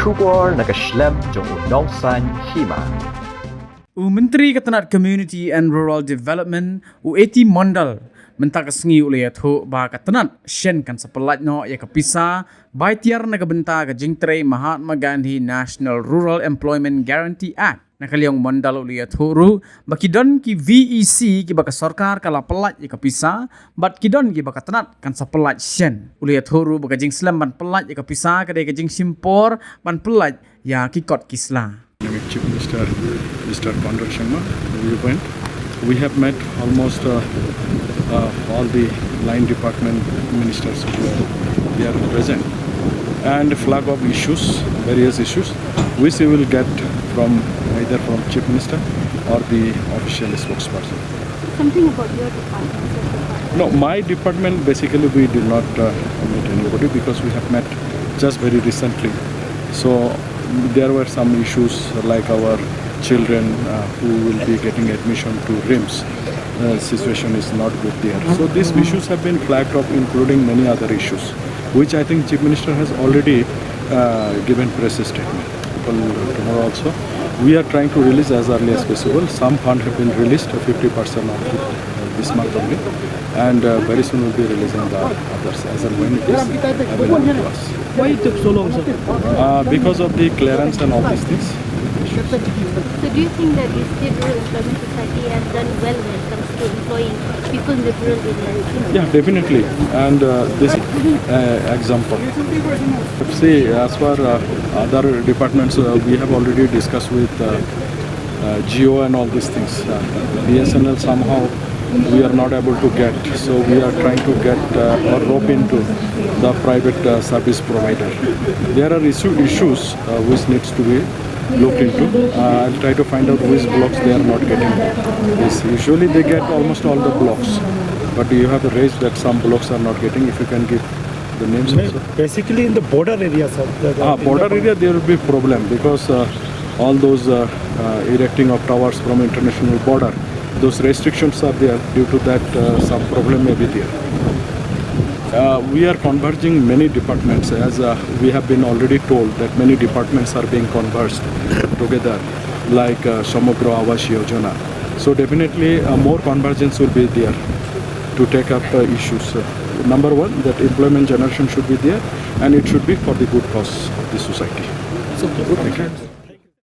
Shukor nakaslem jong unongsan Hima. Menteri Ketenat Community and Rural Development UET Mondal mentakasngi uleh atho ba ketenat Shen kan sepelat no ya ke Pisa baitiar naga Bynta ke Jingtrei Mahatma Gandhi National Rural Employment Guarantee Act nakaliong Mondal uleh atho ru bakidon ki VEC ki baka sarkar kala pelat ya ke Pisa bat kidon ki baka tenat kan sepelat Shen uleh atho ru baka jing slam ban pelat ya ke Pisa kadai ke jing simpor ban pelat ya ki kot kisla. Chief Minister Mr. Mondal Sharma, we have met almost all the line department ministers who are here present and flag of issues, various issues, which we will get from either from Chief Minister or the official spokesperson. Something about your department? No, my department basically we did not meet anybody because we have met just very recently. So there were some issues like our children who will be getting admission to RIMS. Situation is not good there. So these issues have been flagged up, including many other issues, which I think Chief Minister has already given press statement. Tomorrow also, we are trying to release as early as possible. Some fund have been released, 50% of this month only, and very soon we'll be releasing the others as and when it is available to us. Why it took so long, sir? Because of the clearance and all these things. So do you think that the State Rural Employment Society has done well when it comes to employing people in the rural areas? Yeah, definitely. And this example. See, as for other departments, we have already discussed with Geo and all these things. BSNL somehow we are not able to get, so we are trying to get or rope into the private service provider. There are issues which needs to be looked into. I'll try to find out which blocks they are not getting. Yes, usually they get almost all the blocks, but you have raised that some blocks are not getting. If you can give the names also. Basically in the border areas of the border area there will be problem because all those erecting of towers from international border, those restrictions are there. Due to that some problem may be there. We are converging many departments, as we have been already told that many departments are being converged together, like Samogra Awas Yojana. So definitely more convergence will be there to take up issues. Number one, that employment generation should be there, and it should be for the good cause of the society. So, good.